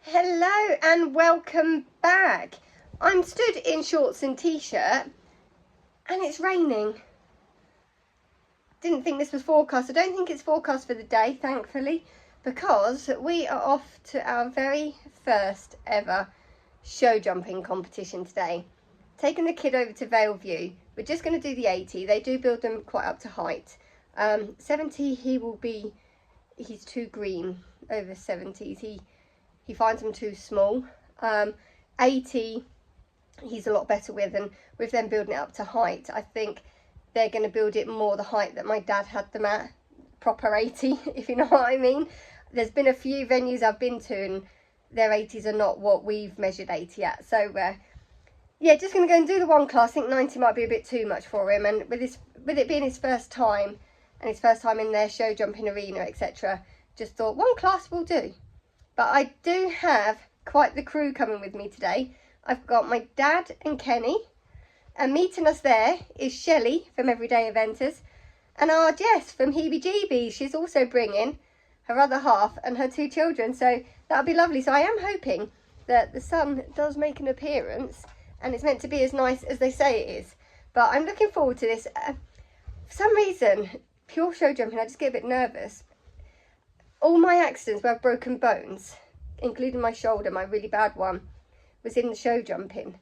Hello and welcome back. I'm stood in shorts and t-shirt and it's raining. Didn't think this was forecast. I don't think it's forecast for the day, thankfully, because we are off to our very first ever show jumping competition today. Taking the kid over to Vale View. We're just going to do the 80. They do build them quite up to height. 70 he's too green over 70s. He finds them too small. 80 he's a lot better with, and with them building it up to height, I think they're going to build it more the height that my dad had them at, proper 80, if you know what I mean. There's been a few venues I've been to and their 80s are not what we've measured 80 at. So yeah, just going to go and do the one class. I think 90 might be a bit too much for him, and with it being his first time and his first time in their show jumping arena, etc., just thought one class will do. But I do have quite the crew coming with me today. I've got my dad and Kenny, and meeting us there is Shelley from Everyday Eventers, and our Jess from Heebie Jeebies. She's also bringing her other half and her 2 children, so that'll be lovely. So I am hoping that the sun does make an appearance and it's meant to be as nice as they say it is. But I'm looking forward to this. For some reason, pure show jumping, I just get a bit nervous. All my accidents where I've broken bones, including my shoulder, my really bad one, was in the show jumping.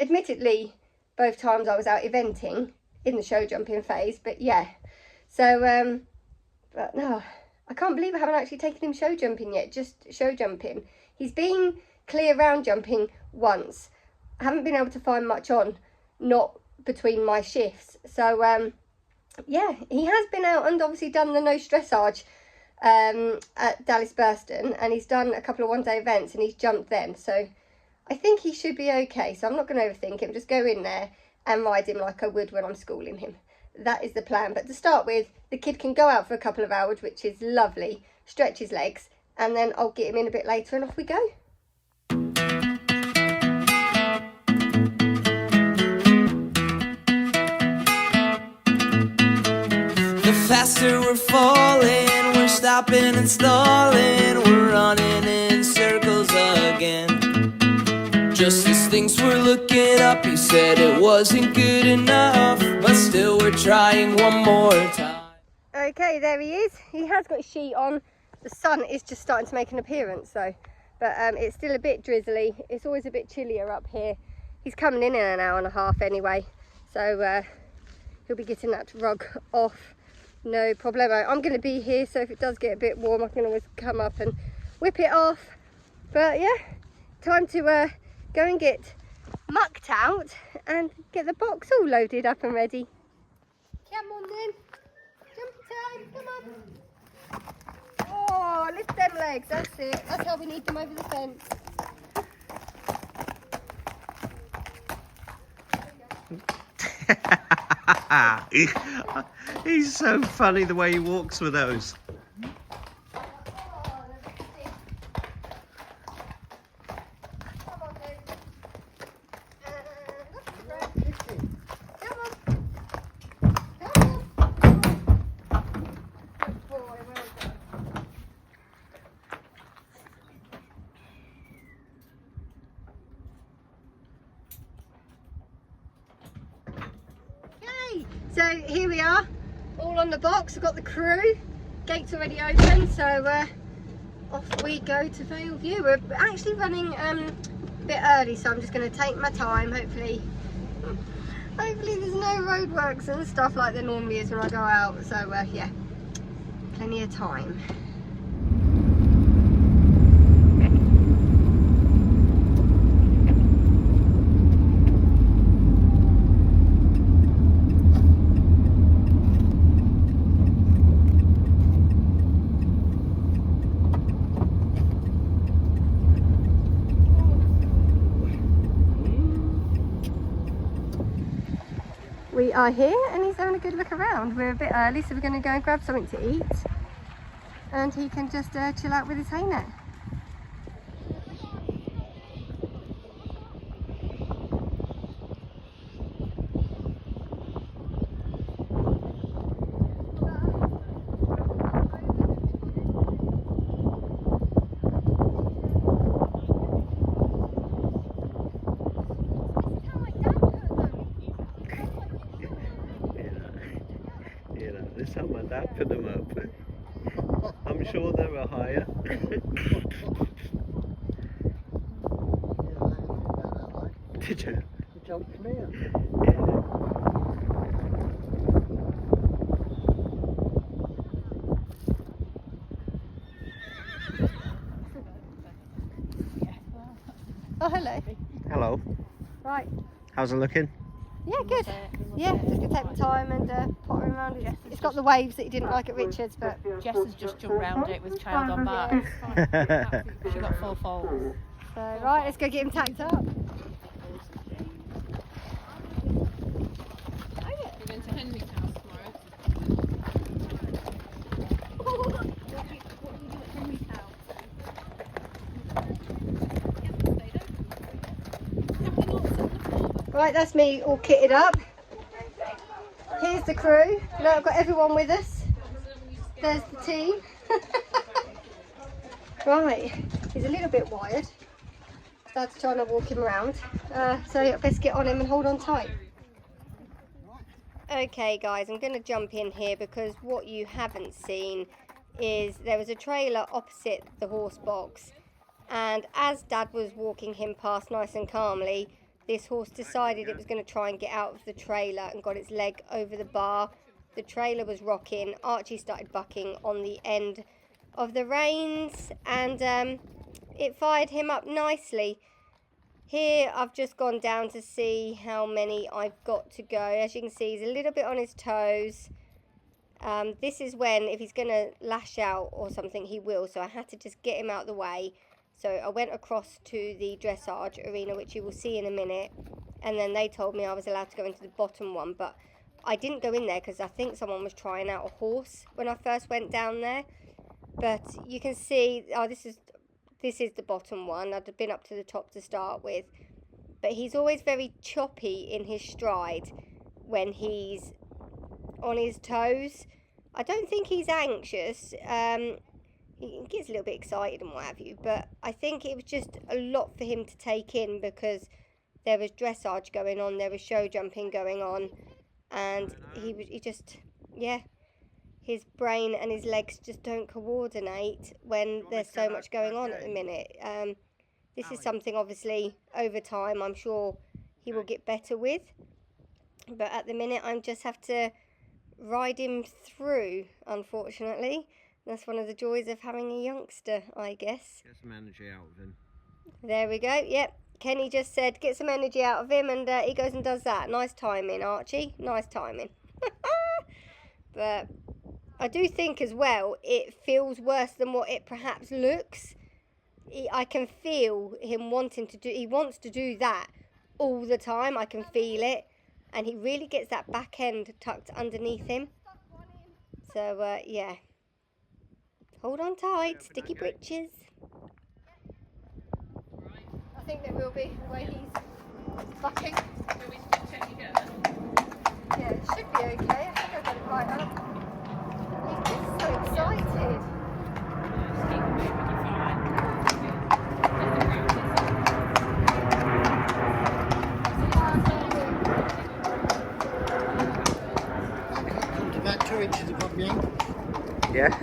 Admittedly, both times I was out eventing in the show jumping phase, but yeah. So, but no, I can't believe I haven't actually taken him show jumping yet, just show jumping. He's been clear round jumping once. I haven't been able to find much on, not between my shifts. So, yeah, he has been out and obviously done the no dressage at Dallas Burston, and he's done a couple of one-day events and he's jumped them, so I think he should be okay. So I'm not going to overthink him, just go in there and ride him like I would when I'm schooling him. That is the plan. But to start with, the kid can go out for a couple of hours, which is lovely, stretch his legs, and then I'll get him in a bit later and off we go. The faster we're falling, we're stopping and stalling, we're running in circles again. Just as things were looking up, he said it wasn't good enough, but still we're trying one more time. Okay, there he is. He has got his sheet on. The sun is just starting to make an appearance though, but it's still a bit drizzly. It's always a bit chillier up here. He's coming in an hour and a half anyway, so he'll be getting that rug off. No problemo. I'm going to be here, so if it does get a bit warm, I can always come up and whip it off. But yeah, time to go and get mucked out and get the box all loaded up and ready. Come on then. Jump time, come on. Oh, lift them legs, that's it. That's how we need them over the fence. He's so funny the way he walks with those. So here we are, all on the box. We've got the crew, gates already open, so off we go to Vale View. We're actually running a bit early, so I'm just going to take my time. Hopefully there's no roadworks and stuff like there normally is when I go out, so yeah, plenty of time. We are here and he's having a good look around. We're a bit early, so we're going to go and grab something to eat, and he can just chill out with his hay net. Dad put them up. I'm sure they were higher. Did you? He jumped me in. Oh, hello. Hello. Right. How's it looking? Yeah, good. Yeah, just gonna take my time and potter him around. It's got the waves that he didn't like at Richards, but Jess has just jumped round it with child on back. She got 4 falls. so right, let's go get him tacked up. We're going to Henry's house tomorrow. Right, that's me all kitted up. Here's the crew. Look, I've got everyone with us. There's the team. Right, he's a little bit wired. Dad's trying to walk him around. So let's get on him and hold on tight. Okay guys, I'm going to jump in here because what you haven't seen is there was a trailer opposite the horse box, and as Dad was walking him past nice and calmly, this horse decided it was going to try and get out of the trailer and got its leg over the bar. The trailer was rocking. Archie started bucking on the end of the reins, and it fired him up nicely. Here I've just gone down to see how many I've got to go. As you can see, he's a little bit on his toes. This is when, if he's going to lash out or something, he will. So I had to just get him out of the way. So I went across to the dressage arena, which you will see in a minute. And then they told me I was allowed to go into the bottom one. But I didn't go in there because I think someone was trying out a horse when I first went down there. But you can see, oh, this is the bottom one. I'd been up to the top to start with. But he's always very choppy in his stride when he's on his toes. I don't think he's anxious. He gets a little bit excited and what have you. But I think it was just a lot for him to take in because there was dressage going on. There was show jumping going on. And he just, yeah. His brain and his legs just don't coordinate when there's so much going on at the minute. This is something, obviously, over time, I'm sure he will get better with. But at the minute, I just have to ride him through, unfortunately. That's one of the joys of having a youngster, I guess. Get some energy out of him. There we go. Yep. Kenny just said, get some energy out of him, and he goes and does that. Nice timing, Archie. Nice timing. But I do think as well, it feels worse than what it perhaps looks. I can feel him wanting to do, he wants to do that all the time. I can feel it. And he really gets that back end tucked underneath him. So, yeah. Hold on tight, sticky britches. I think there will be, the way he's bucking. Yeah, it should be okay. I think I got it right up. He's just so excited. Come to about 2 inches above me. Yeah.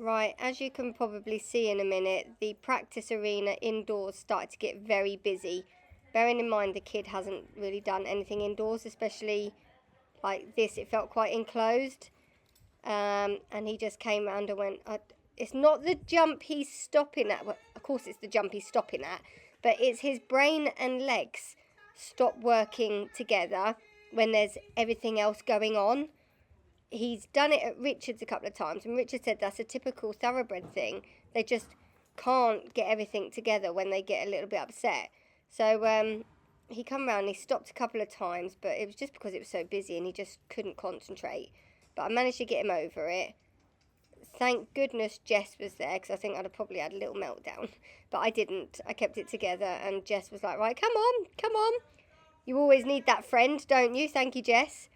Right, as you can probably see in a minute, the practice arena indoors started to get very busy. Bearing in mind the kid hasn't really done anything indoors, especially like this. It felt quite enclosed. And he just came round and went, it's not the jump he's stopping at. Well, of course it's the jump he's stopping at, but it's his brain and legs stop working together when there's everything else going on. He's done it at Richard's a couple of times, and Richard said that's a typical thoroughbred thing. They just can't get everything together when they get a little bit upset. So he come round, he stopped a couple of times, but it was just because it was so busy and he just couldn't concentrate. But I managed to get him over it. Thank goodness Jess was there, because I think I'd have probably had a little meltdown. But I didn't. I kept it together, and Jess was like, right, come on, come on. You always need that friend, don't you? Thank you, Jess.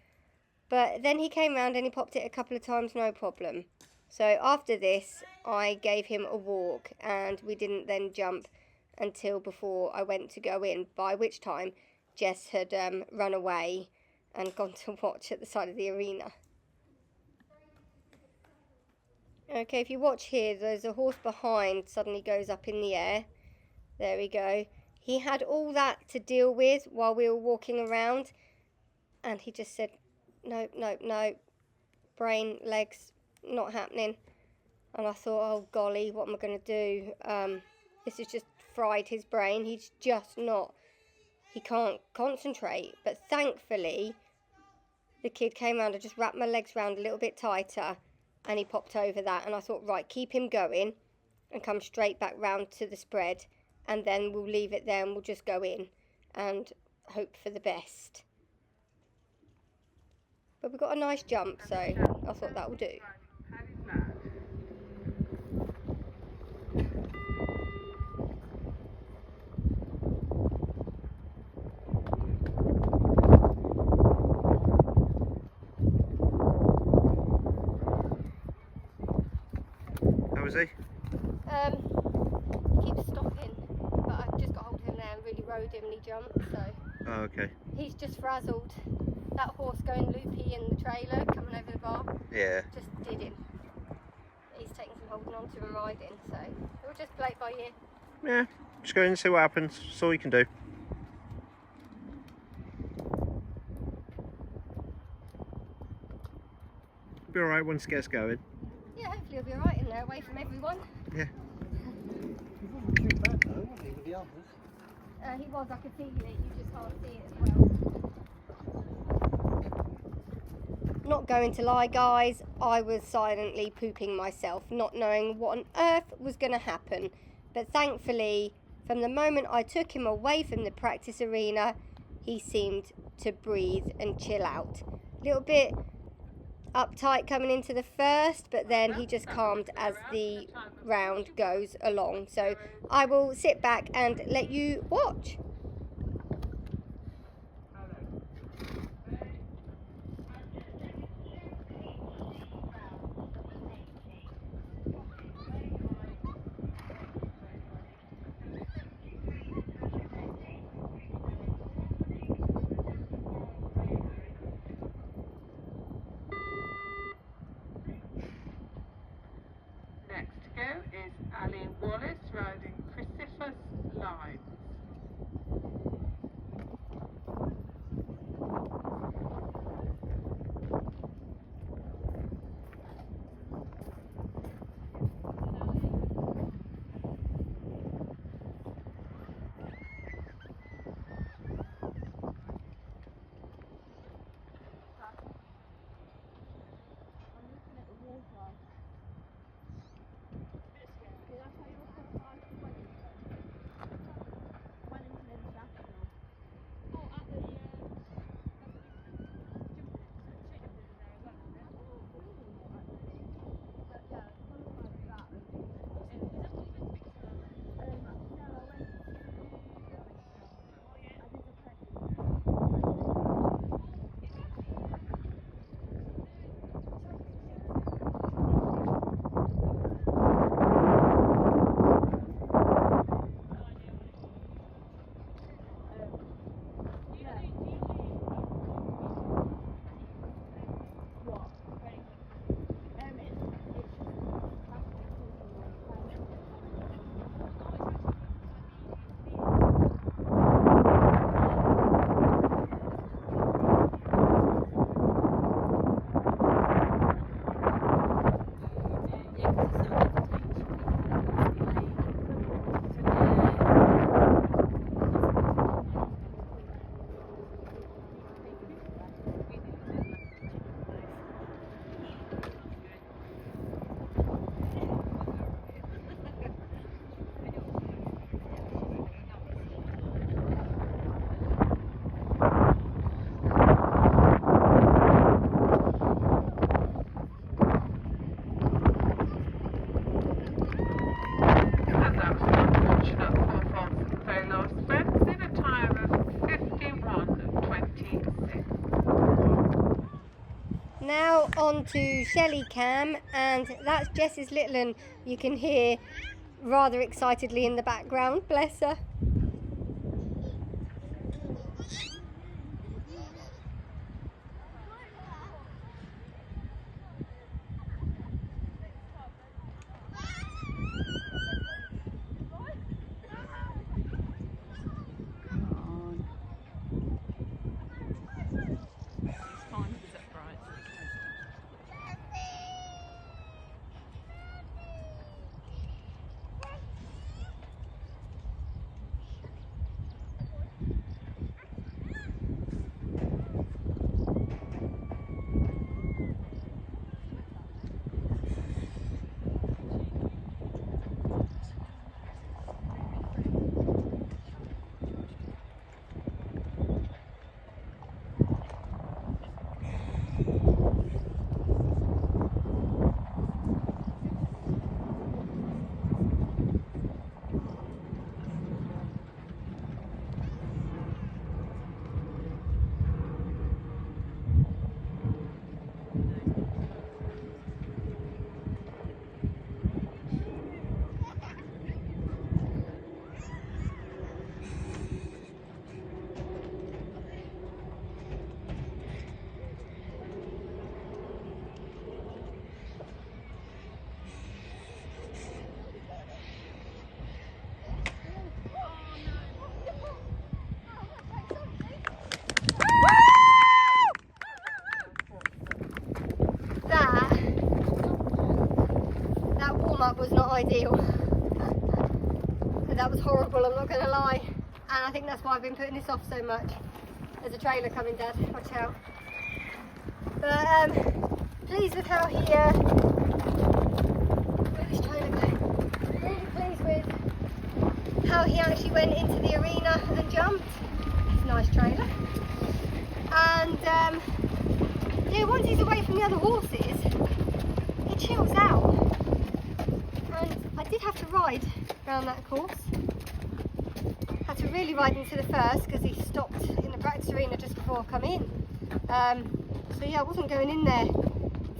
But then he came round and he popped it a couple of times, no problem. So after this, I gave him a walk, and we didn't then jump until before I went to go in, by which time Jess had run away and gone to watch at the side of the arena. Okay, if you watch here, there's a horse behind suddenly goes up in the air. There we go. He had all that to deal with while we were walking around, and he just said, no, no, no, brain, legs, not happening. And I thought, oh golly, what am I going to do? This has just fried his brain. He's just not, he can't concentrate. But thankfully, the kid came round, I just wrapped my legs round a little bit tighter, and he popped over that. And I thought, right, keep him going and come straight back round to the spread, and then we'll leave it there and we'll just go in and hope for the best. But we got a nice jump, so I thought that will do. How was he? He keeps stopping, but I just got hold of him there and really rode him and he jumped, so. Oh, okay. He's just frazzled. That horse going loopy in the trailer, coming over the bar, Yeah. just did him. He's taking some holding on to and riding, so we'll just play it by ear. Yeah. Just go in and see what happens. That's all you can do. Be alright once it gets going. Yeah, hopefully he'll be alright in there, away from everyone. Yeah. He wasn't too bad though, was he, with the others? He was, I could feel it, you just can't see it as well. Not going to lie, guys, I was silently pooping myself, not knowing what on earth was going to happen. But thankfully, from the moment I took him away from the practice arena, he seemed to breathe and chill out. A little bit uptight coming into the first, but then he just calmed as the round goes along. So I will sit back and let you watch. Next to go is Ali Wallace riding Crucifix Lines. Now on to Shelley Cam, and that's Jess's little one. You can hear rather excitedly in the background, bless her. That warm-up was not ideal. That was horrible, I'm not going to lie. And I think that's why I've been putting this off so much. There's a trailer coming, Dad, watch out. But pleased with how he, where this trailer going? Really pleased with how he actually went into the arena and jumped. It's a nice trailer. And yeah, once he's away from the other horses, he chills out. And I did have to ride around that course. Had to really ride into the first because he stopped in the practice arena just before I come in. So yeah, I wasn't going in there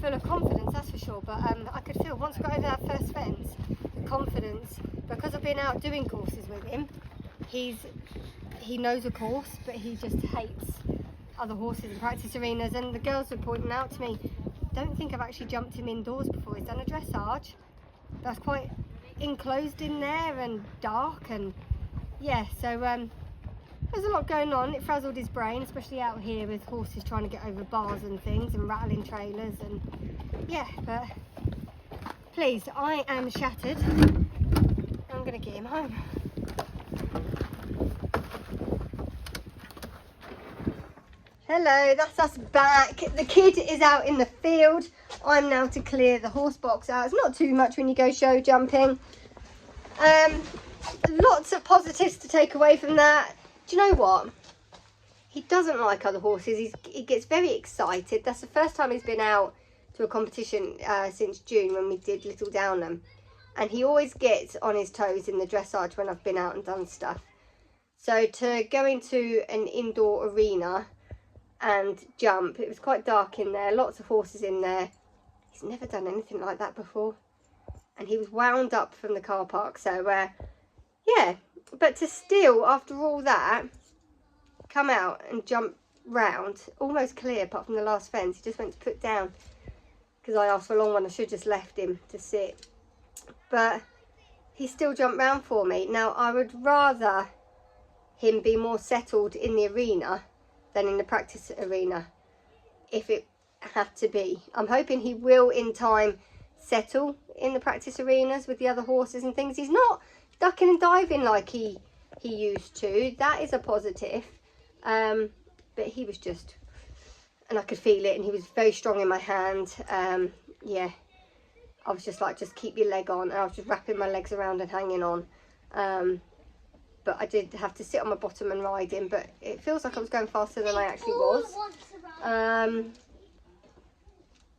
full of confidence, that's for sure. But I could feel once I got over that first fence, the confidence, because I've been out doing courses with him. He knows a course, but he just hates other horses in practice arenas. And the girls were pointing out to me, don't think I've actually jumped him indoors before. He's done a dressage that's quite enclosed in there and dark, and yeah, so there's a lot going on. It frazzled his brain, especially out here with horses trying to get over bars and things and rattling trailers, and yeah, but pleased. I am shattered. I'm gonna get him home. Hello, that's us back. The kid is out in the field. I'm now to clear the horse box out. It's not too much when you go show jumping. Lots of positives to take away from that. Do you know what? He doesn't like other horses. He gets very excited. That's the first time he's been out to a competition since June when we did Little Downham. And he always gets on his toes in the dressage when I've been out and done stuff. So to go into an indoor arena and jump, it was quite dark in there, lots of horses in there. He's never done anything like that before. And he was wound up from the car park, so yeah. But to still, after all that, come out and jump round, almost clear apart from the last fence. He just went to put down because I asked for a long one. I should have just left him to sit. But he still jumped round for me. Now, I would rather him be more settled in the arena than in the practice arena, if it had to be. I'm hoping he will in time settle in the practice arenas with the other horses and things. He's not ducking and diving like he used to. That is a positive. But he was just, and I could feel it, and he was very strong in my hand. Yeah, I was just like, just keep your leg on. And I was just wrapping my legs around and hanging on. But I did have to sit on my bottom and ride him, but it feels like I was going faster than I actually was.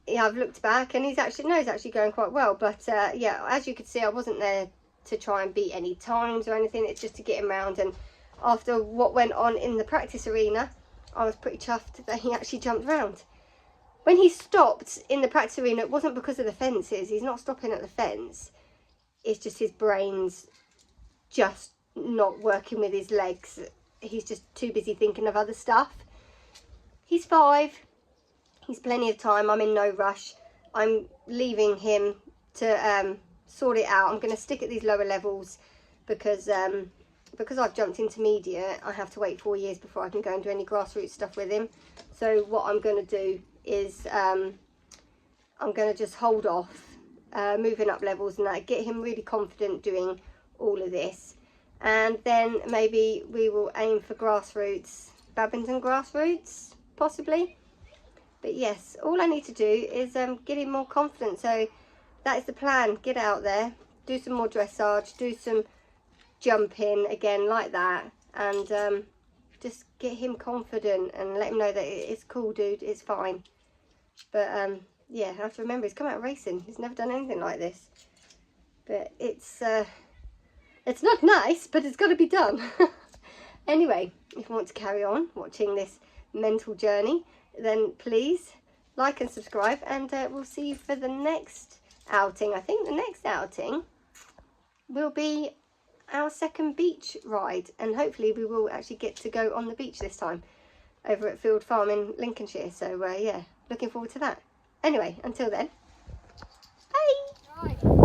Yeah, I've looked back and he's actually going quite well. But yeah, as you could see, I wasn't there to try and beat any times or anything. It's just to get him round. And after what went on in the practice arena, I was pretty chuffed that he actually jumped round. When he stopped in the practice arena, it wasn't because of the fences. He's not stopping at the fence. It's just his brain's just not working with his legs. He's just too busy thinking of other stuff. He's 5. He's plenty of time. I'm in no rush. I'm leaving him to sort it out. I'm going to stick at these lower levels because I've jumped intermediate. I have to wait 4 years before I can go and do any grassroots stuff with him. So what I'm going to do is I'm going to just hold off moving up levels and that, get him really confident doing all of this. And then maybe we will aim for grassroots, Badminton grassroots, possibly. But yes, all I need to do is get him more confident. So that is the plan. Get out there, do some more dressage, do some jumping again like that, and just get him confident and let him know that it's cool, dude, it's fine. But yeah, I have to remember he's come out racing. He's never done anything like this. But it's not nice, but it's got to be done. Anyway, if you want to carry on watching this mental journey, then please like and subscribe, and we'll see you for the next outing. I think the next outing will be our second beach ride, and hopefully we will actually get to go on the beach this time over at Field Farm in Lincolnshire. So yeah, looking forward to that. Anyway, until then, bye. Right.